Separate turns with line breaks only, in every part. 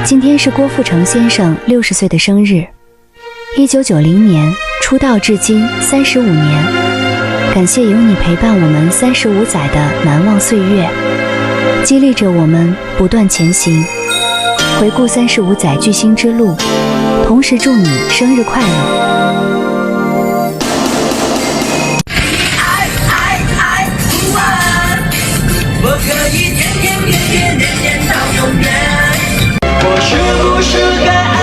今天是郭富城先生60岁的生日。1990年出道至今35年，感谢有你陪伴我们35载的难忘岁月，激励着我们不断前行。回顾35载巨星之路，同时祝你生日快乐。
我可以天天天天年年到永远。我是不是该安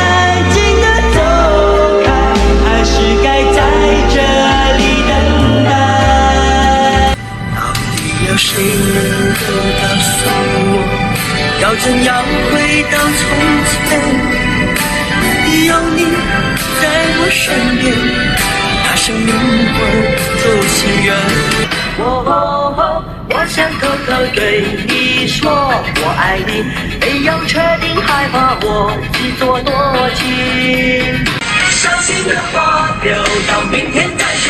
静地走开，还是该在这里等待？到底有谁能够告诉我，要怎样回到从前？有你在我身边，大声灵魂奏心愿。我想口口对你说我爱你，没有确定害怕我自作多情。伤心的话留到明天再说，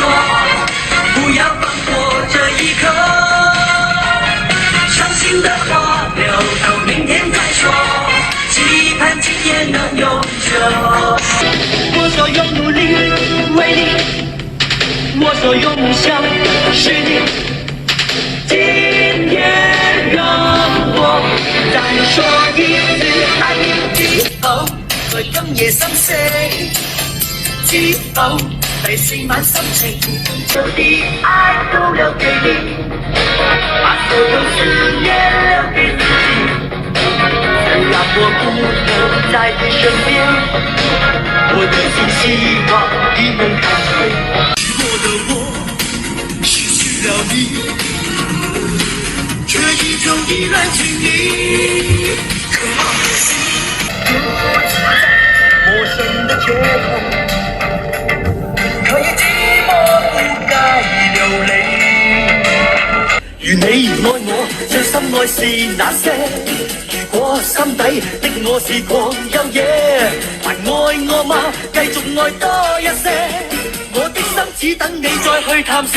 不要放过这一刻。伤心的话留到明天再说，期盼今夜能永久。我所有努力为你，我所有梦想是你。今天让我再说一次爱你，之後在今夜心死，之後第4晚心情，有啲愛都留給你，把所有思念留給自己。雖然我不能在你身邊，我的心希望你能看見。我的我失去了你。卻依舊依然經歷，渴望的心如此在陌生的街頭，可以寂寞不該流淚。如你愛我，最深愛是那些。如果心底的我是狂又野，還愛我嗎？繼續愛多一些，我的心只等你再去探索。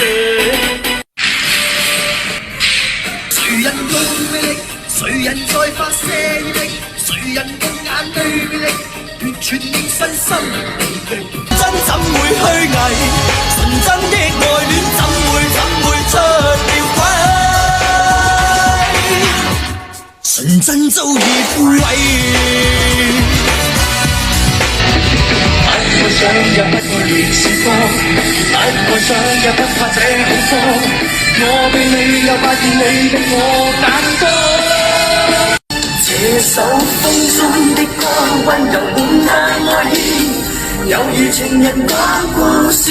誰人用魅力，誰人在發射熱力，誰人用眼對魅力，完全令身心疲憊。真怎會虛偽？純真的愛戀怎會出了軌？純真早已枯萎。不想也不愛亂時光，不愛上也不怕這恐慌。我被你又發現你的我眼光，這首風中的歌溫柔滿帶愛意，猶如情人講故事，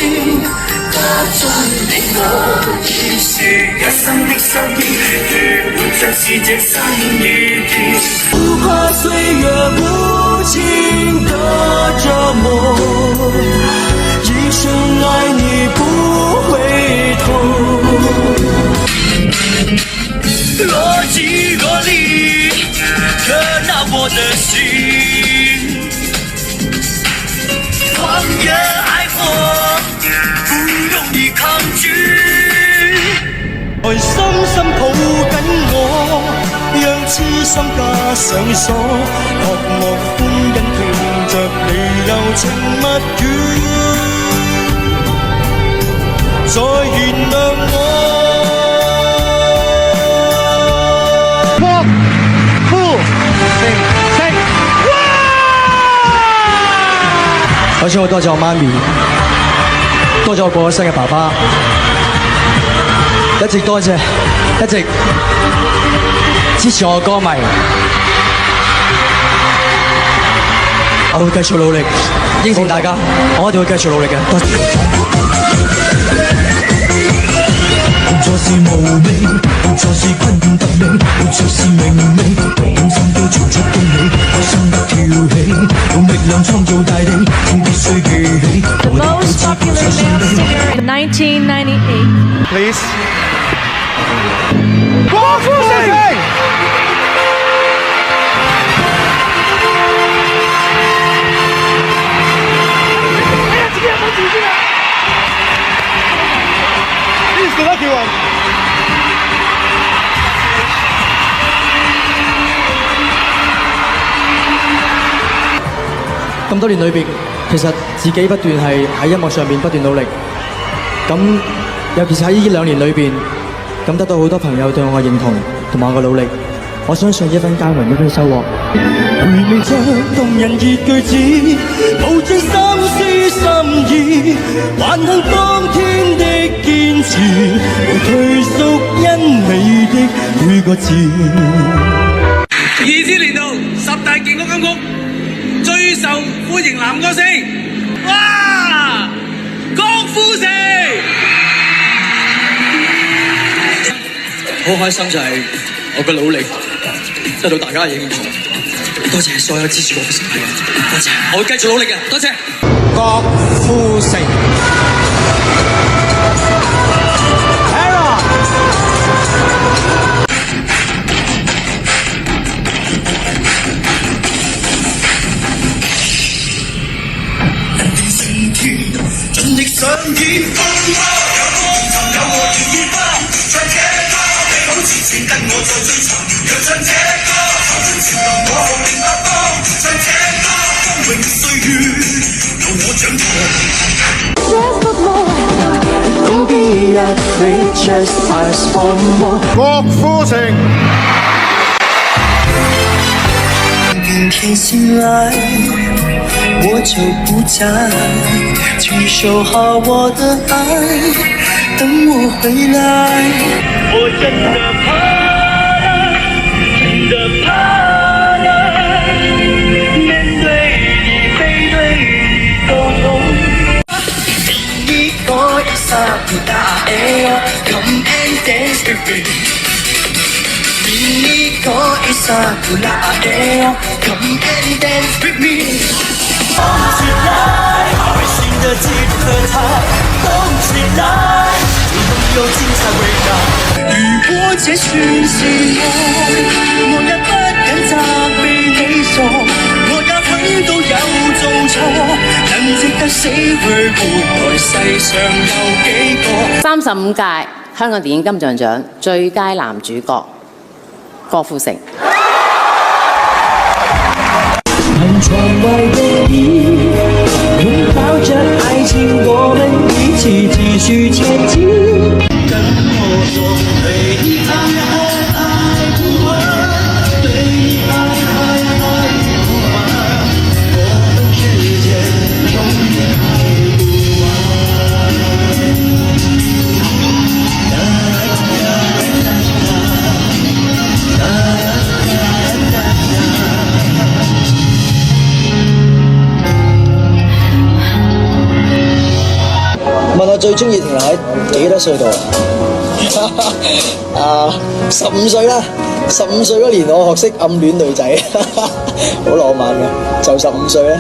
歌中你我已是一生的相依，原本像是這生與義。不怕歲月無情的折磨，一生愛你不回頭。若即若離，可拿我的心，狂野愛火，不容易抗拒。來深深抱緊我，讓痴心加上鎖，渴望歡欣聽着你柔情蜜語，再原諒我。
首先好多謝我媽咪，多謝我過咗身嘅爸爸，一直多謝，一直支持我嘅歌迷，我會繼續努力，應承大家，我一定會繼續努力嘅。多做事無味，做事昆得美，做事明媚，用心都做出恭喜，開心得跳起，用力量創造大地，必須記起。
The most popular male singer in 1998.
Please. 郭富城。He's the lucky one.
咁多年裏邊，其實自己不斷係喺音樂上面不斷努力。咁尤其是喺呢2年裏邊，咁得到好多朋友對我認同同埋我嘅努力。我相信一分耕耘一分收穫。
回味着動人熱句子，無盡心思心意，還幸當天的堅持，無退縮因你的每個字。
2000年度10大勁歌金曲最受歡迎男歌星，哇！郭富城，
好開心就係我嘅努力得到大家嘅認同，多謝所有支持我嘅朋友，多謝，我會繼續努力嘅，多謝。
郭富城。
盡力上演風波，有光尋有我願意幫，唱這歌你好前程跟我再追尋，讓唱這歌走進潮流我另一方，唱這歌光榮歲月由我掌舵。Don't be afraid, just ask for more。
郭富城。
明天醒來我就不在，去守好我的愛，等我回來。我真的怕了，真的怕了，面對你背對你溝通。你可以撒不打哎 Come and dance with me。你可以撒不打哎 Come and dance with me。動起來，開心的吉和彩，動起來，擁有精彩未來。如果這算是愛，我也不敢責備你傻，我也許都有做錯，能值得死去活來世上有幾個
？35屆香港電影金像獎最佳男主角郭富城。
看窗外的雨，擁抱着愛情，我們一起繼續前進。跟我走，對你愛愛不完，對你愛愛不完，我們之間永遠愛不
問我最中意停留喺幾多歲度啊？15歲啦，15歲嗰年我學識暗戀女仔，好浪漫嘅，就15歲啦。